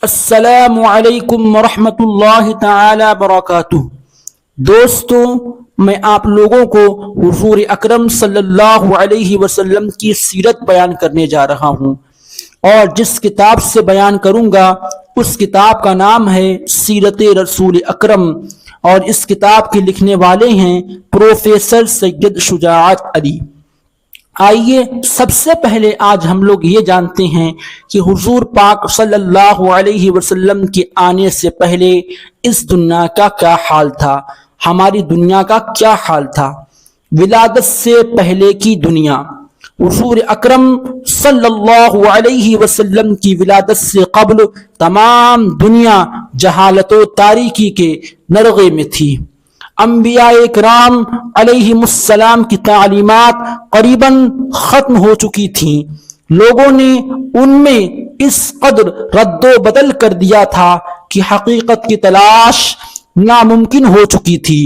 السلام علیکم ورحمۃ اللہ تعالی وبرکاتہ۔ دوستوں، میں آپ لوگوں کو حضور اکرم صلی اللہ علیہ وسلم کی سیرت بیان کرنے جا رہا ہوں، اور جس کتاب سے بیان کروں گا اس کتاب کا نام ہے سیرت رسول اکرم، اور اس کتاب کے لکھنے والے ہیں پروفیسر سید شجاعت علی۔ آئیے سب سے پہلے آج ہم لوگ یہ جانتے ہیں کہ حضور پاک صلی اللہ علیہ وسلم کے آنے سے پہلے اس دنیا کا کیا حال تھا، ہماری دنیا کا کیا حال تھا۔ ولادت سے پہلے کی دنیا، حضور اکرم صلی اللہ علیہ وسلم کی ولادت سے قبل تمام دنیا جہالت و تاریکی کے نرغے میں تھی۔ انبیاء کرام علیہم السلام کی تعلیمات قریباً ختم ہو چکی تھیں، لوگوں نے ان میں اس قدر رد و بدل کر دیا تھا کہ حقیقت کی تلاش ناممکن ہو چکی تھی۔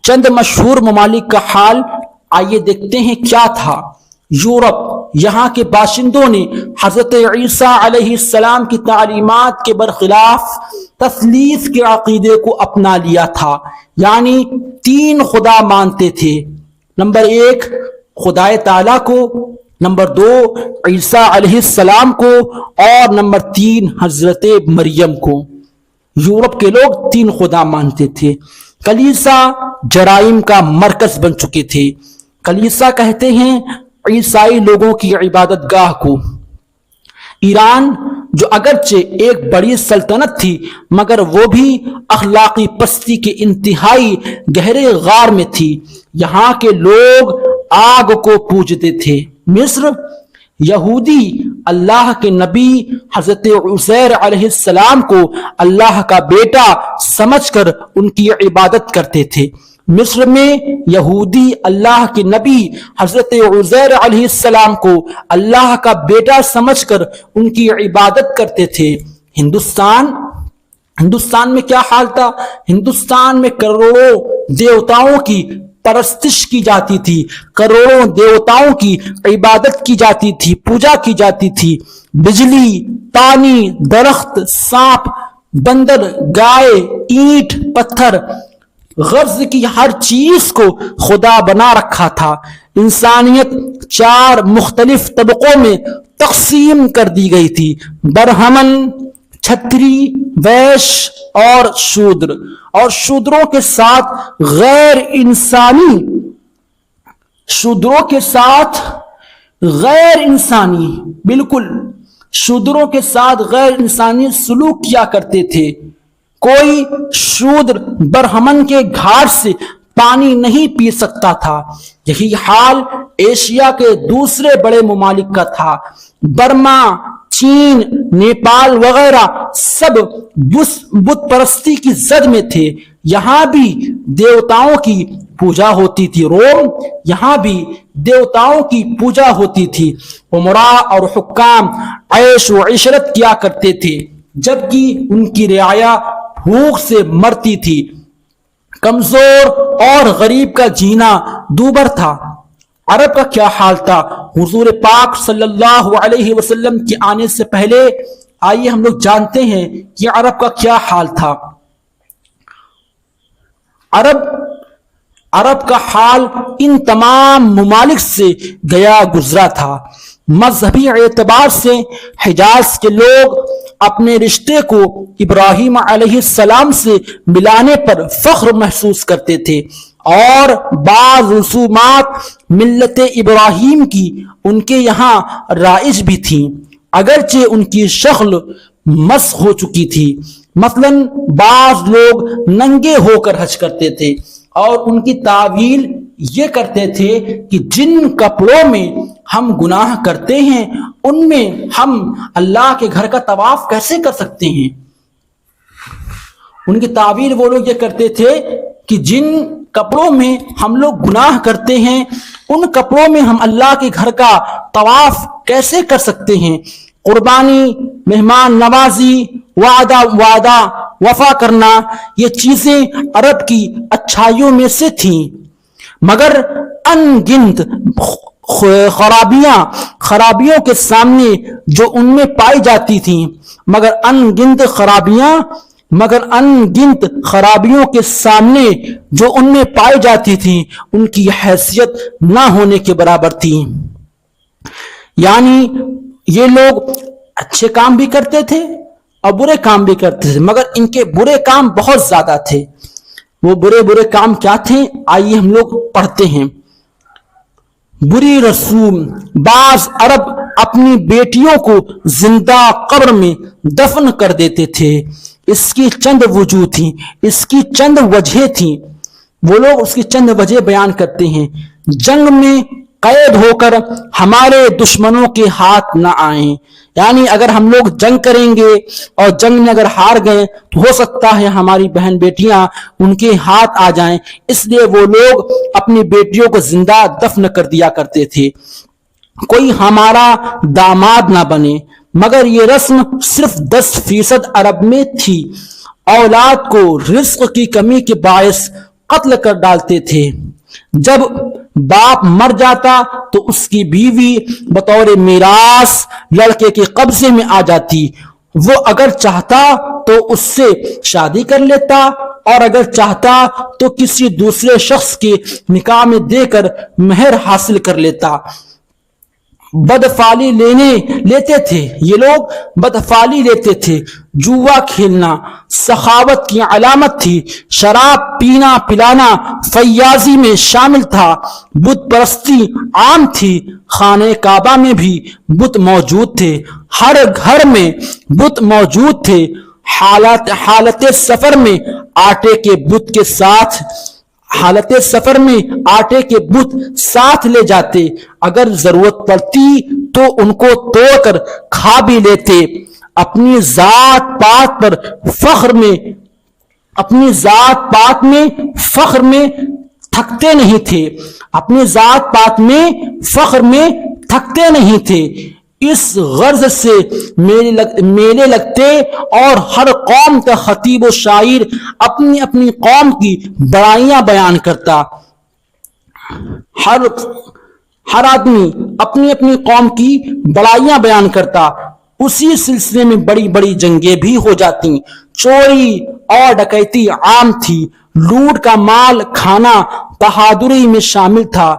چند مشہور ممالک کا حال آئیے دیکھتے ہیں کیا تھا۔ یورپ، یہاں کے باشندوں نے حضرت عیسیٰ علیہ السلام کی تعلیمات کے برخلاف تثلیث کے عقیدے کو اپنا لیا تھا، یعنی تین خدا مانتے تھے۔ نمبر ایک خدائے تعالیٰ کو، نمبر دو عیسیٰ علیہ السلام کو، اور نمبر تین حضرت مریم کو۔ یورپ کے لوگ تین خدا مانتے تھے۔ کلیسا جرائم کا مرکز بن چکے تھے۔ کلیسا کہتے ہیں عیسائی لوگوں کی عبادت گاہ کو۔ ایران، جو اگرچہ ایک بڑی سلطنت تھی مگر وہ بھی اخلاقی پستی کے انتہائی گہرے غار میں تھی، یہاں کے لوگ آگ کو پوجتے تھے۔ مصر، یہودی اللہ کے نبی حضرت عزیر علیہ السلام کو اللہ کا بیٹا سمجھ کر ان کی عبادت کرتے تھے۔ مصر میں یہودی اللہ کے نبی حضرت عزیر علیہ السلام کو اللہ کا بیٹا سمجھ کر ان کی عبادت کرتے تھے۔ ہندوستان میں کیا حال تھا؟ ہندوستان میں کروڑوں دیوتاؤں کی پرستش کی جاتی تھی، کروڑوں دیوتاؤں کی عبادت کی جاتی تھی، پوجا کی جاتی تھی۔ بجلی، پانی، درخت، سانپ، بندر، گائے، اینٹ، پتھر، غرض کی ہر چیز کو خدا بنا رکھا تھا۔ انسانیت چار مختلف طبقوں میں تقسیم کر دی گئی تھی: برہمن، چھتری، ویش اور شودر، اور شودروں کے ساتھ غیر انسانی بالکل شودروں کے ساتھ غیر انسانی سلوک کیا کرتے تھے۔ کوئی شودر برہمن کے گھاٹ سے پانی نہیں پی سکتا تھا۔ یہی حال ایشیا کے دوسرے بڑے ممالک کا تھا۔ برما، چین، نیپال وغیرہ سب بت پرستی کی زد میں تھے، یہاں بھی دیوتاؤں کی پوجا ہوتی تھی۔ روم، یہاں بھی دیوتاؤں کی پوجا ہوتی تھی۔ عمراء اور حکام عیش و عشرت کیا کرتے تھے، جبکہ ان کی رعایا بھوک سے مرتی تھی۔ کمزور اور غریب کا جینا دوبر تھا۔ عرب کا کیا حال تھا؟ حضور پاک صلی اللہ علیہ وسلم کے آنے سے پہلے آئیے ہم لوگ جانتے ہیں کہ عرب کا کیا حال تھا۔ عرب کا حال ان تمام ممالک سے گیا گزرا تھا۔ مذہبی اعتبار سے حجاز کے لوگ اپنے رشتے کو ابراہیم علیہ السلام سے ملانے پر فخر محسوس کرتے تھے، اور بعض رسومات ملت ابراہیم کی ان کے یہاں رائج بھی تھیں، اگرچہ ان کی شکل مسخ ہو چکی تھی۔ مثلا بعض لوگ ننگے ہو کر حج کرتے تھے، اور ان کی تعویل یہ کرتے تھے کہ جن کپڑوں میں ہم گناہ کرتے ہیں ان میں ہم اللہ کے گھر کا طواف کیسے کر سکتے ہیں۔ ان کی تعویل وہ لوگ یہ کرتے تھے کہ جن کپڑوں میں ہم لوگ گناہ کرتے ہیں ان کپڑوں میں ہم اللہ کے گھر کا طواف کیسے کر سکتے ہیں۔ قربانی، مہمان نوازی، وعدہ وفا کرنا، یہ چیزیں عرب کی اچھائیوں میں سے تھیں، مگر ان گنت خرابیوں کے سامنے جو ان میں پائی جاتی تھیں، مگر ان گنت خرابیوں کے سامنے جو ان میں پائی جاتی تھیں ان کی حیثیت نہ ہونے کے برابر تھی۔ یعنی یہ لوگ اچھے کام بھی کرتے تھے اور برے کام بھی کرتے تھے، مگر ان کے برے کام بہت زیادہ تھے۔ وہ برے کام کیا تھے؟ آئیے ہم لوگ پڑھتے ہیں۔ بری رسوم، بعض عرب اپنی بیٹیوں کو زندہ قبر میں دفن کر دیتے تھے۔ اس کی چند وجوہ تھیں، اس کی چند وجہیں تھیں، وہ لوگ اس کی چند وجہ بیان کرتے ہیں۔ جنگ میں قید ہو کر ہمارے دشمنوں کے ہاتھ نہ آئیں، یعنی اگر ہم لوگ جنگ کریں گے اور جنگ میں اگر ہار گئے تو ہو سکتا ہے ہماری بہن بیٹیاں ان کے ہاتھ آ جائیں، اس لیے وہ لوگ اپنی بیٹیوں کو زندہ دفن کر دیا کرتے تھے۔ کوئی ہمارا داماد نہ بنے، مگر یہ رسم صرف 10% عرب میں تھی۔ اولاد کو رزق کی کمی کے باعث قتل کر ڈالتے تھے۔ جب باپ مر جاتا تو اس کی بیوی بطور میراث لڑکے کے قبضے میں آ جاتی۔ وہ اگر چاہتا تو اس سے شادی کر لیتا اور اگر چاہتا تو کسی دوسرے شخص کے نکاح میں دے کر مہر حاصل کر لیتا۔ بدفعلی لیتے تھے، یہ لوگ بدفعلی لیتے تھے۔ جوا کھیلنا سخاوت کی علامت تھی۔ شراب پینا پلانا فیاضی میں شامل تھا۔ بت پرستی عام تھی۔ خانہ کعبہ میں بھی بت موجود تھے، ہر گھر میں بت موجود تھے۔ حالت سفر میں آٹے کے بت ساتھ لے جاتے، اگر ضرورت پڑتی تو ان کو توڑ کر کھا بھی لیتے۔ اپنی ذات پات میں فخر میں تھکتے نہیں تھے۔ اس غرض سے میلے لگتے اور ہر قوم کا خطیب و شاعر اپنی قوم کی بڑائیاں بیان کرتا۔ ہر آدمی اپنی قوم کی بڑائیاں بیان کرتا۔ اسی سلسلے میں بڑی جنگیں بھی ہو جاتی۔ چوری اور ڈکیتی عام تھی۔ لوٹ کا مال کھانا بہادری میں شامل تھا۔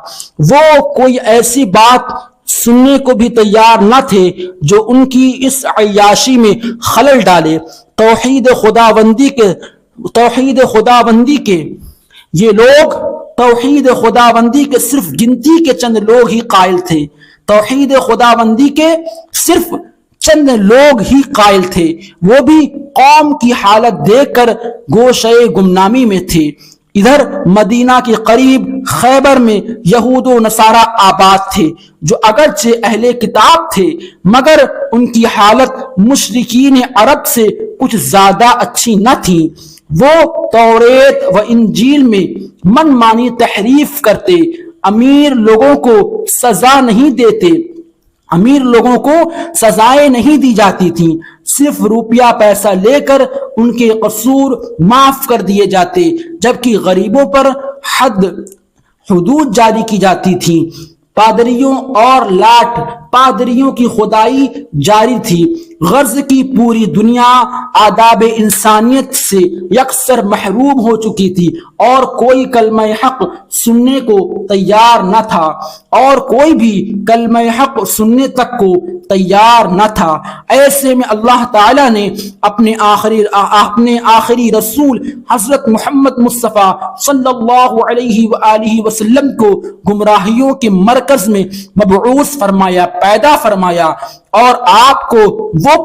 وہ کوئی ایسی بات سننے کو بھی تیار نہ تھے جو ان کی اس عیاشی میں خلل ڈالے۔ توحید خداوندی کے صرف گنتی کے چند لوگ ہی قائل تھے۔ توحید خداوندی کے صرف چند لوگ ہی قائل تھے، وہ بھی قوم کی حالت دیکھ کر گوشے گمنامی میں تھے۔ ادھر مدینہ کے قریب خیبر میں یہود و نصارہ آباد تھے، جو اگرچہ اہل کتاب تھے مگر ان کی حالت مشرکین عرب سے کچھ زیادہ اچھی نہ تھی۔ وہ توریت و انجیل میں من مانی تحریف کرتے، امیر لوگوں کو سزائیں نہیں دی جاتی تھیں، صرف روپیہ پیسہ لے کر ان کے قصور معاف کر دیے جاتے، جبکہ غریبوں پر حدود جاری کی جاتی تھی۔ پادریوں کی خدائی جاری تھی۔ غرض کی پوری دنیا آداب انسانیت سے یکسر محروم ہو چکی تھی اور کوئی کلمہ حق سننے کو تیار نہ تھا، اور کوئی بھی کلمہ حق سننے تک کو تیار نہ تھا۔ ایسے میں اللہ تعالیٰ نے اپنے آخری رسول حضرت محمد مصطفیٰ صلی اللہ علیہ وآلہ وسلم کو گمراہیوں کے مرکز میں مبعوث فرمایا، پیدا فرمایا، اور آپ کو وہ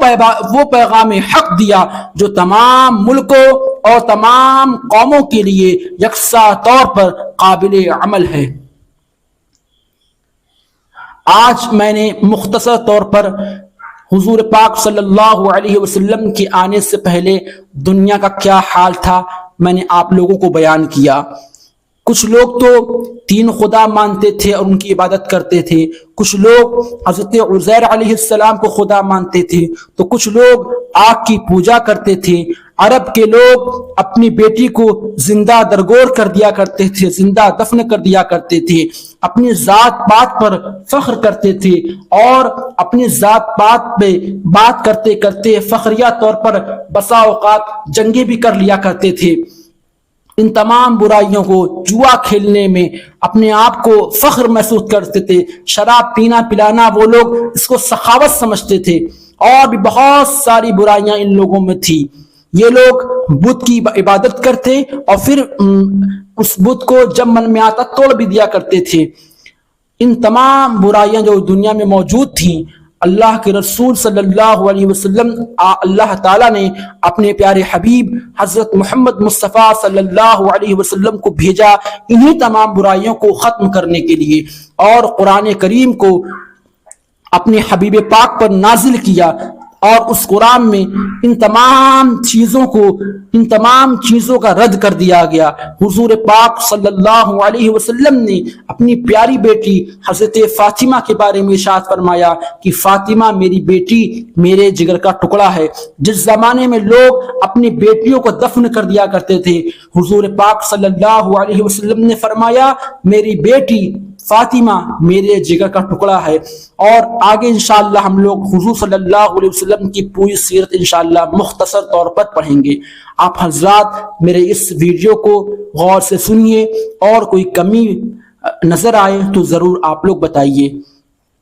پیغام حق دیا جو تمام ملکوں اور تمام قوموں کے لیے یکساں طور پر قابل عمل ہے۔ آج میں نے مختصر طور پر حضور پاک صلی اللہ علیہ وسلم کے آنے سے پہلے دنیا کا کیا حال تھا میں نے آپ لوگوں کو بیان کیا۔ کچھ لوگ تو 3 خدا مانتے تھے اور ان کی عبادت کرتے تھے، کچھ لوگ حضرت عزیر علیہ السلام کو خدا مانتے تھے، تو کچھ لوگ آگ کی پوجا کرتے تھے۔ عرب کے لوگ اپنی بیٹی کو زندہ درگور کر دیا کرتے تھے، زندہ دفن کر دیا کرتے تھے، اپنی ذات پات پر فخر کرتے تھے اور اپنی ذات پات پہ بات کرتے کرتے فخریہ طور پر بسا اوقات جنگیں بھی کر لیا کرتے تھے۔ ان تمام برائیوں کو، جوا کھیلنے میں اپنے آپ کو فخر محسوس کرتے تھے، شراب پینا پلانا وہ لوگ اس کو سخاوت سمجھتے تھے، اور بھی بہت ساری برائیاں ان لوگوں میں تھی۔ یہ لوگ بت کی عبادت کرتے اور پھر اس بت کو جب من میں آتا توڑ بھی دیا کرتے تھے۔ ان تمام برائیاں جو دنیا میں موجود تھیں، اللہ کے رسول صلی اللہ علیہ وسلم اللہ تعالیٰ نے اپنے پیارے حبیب حضرت محمد مصطفیٰ صلی اللہ علیہ وسلم کو بھیجا انہی تمام برائیوں کو ختم کرنے کے لیے، اور قرآن کریم کو اپنے حبیب پاک پر نازل کیا، اور اس قرآن میں ان تمام چیزوں کا رد کر دیا گیا۔ حضور پاک صلی اللہ علیہ وسلم نے اپنی پیاری بیٹی حضرت فاطمہ کے بارے میں ارشاد فرمایا کہ فاطمہ میری بیٹی میرے جگر کا ٹکڑا ہے۔ جس زمانے میں لوگ اپنی بیٹیوں کو دفن کر دیا کرتے تھے، حضور پاک صلی اللہ علیہ وسلم نے فرمایا میری بیٹی فاطمہ میرے جگر کا ٹکڑا ہے۔ اور آگے انشاءاللہ ہم لوگ حضور صلی اللہ علیہ وسلم کی پوری سیرت انشاءاللہ مختصر طور پر پڑھیں گے۔ آپ حضرات میرے اس ویڈیو کو غور سے سنیے، اور کوئی کمی نظر آئے تو ضرور آپ لوگ بتائیے۔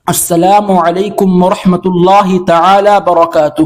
السلام علیکم ورحمۃ اللہ تعالی وبرکاتہ۔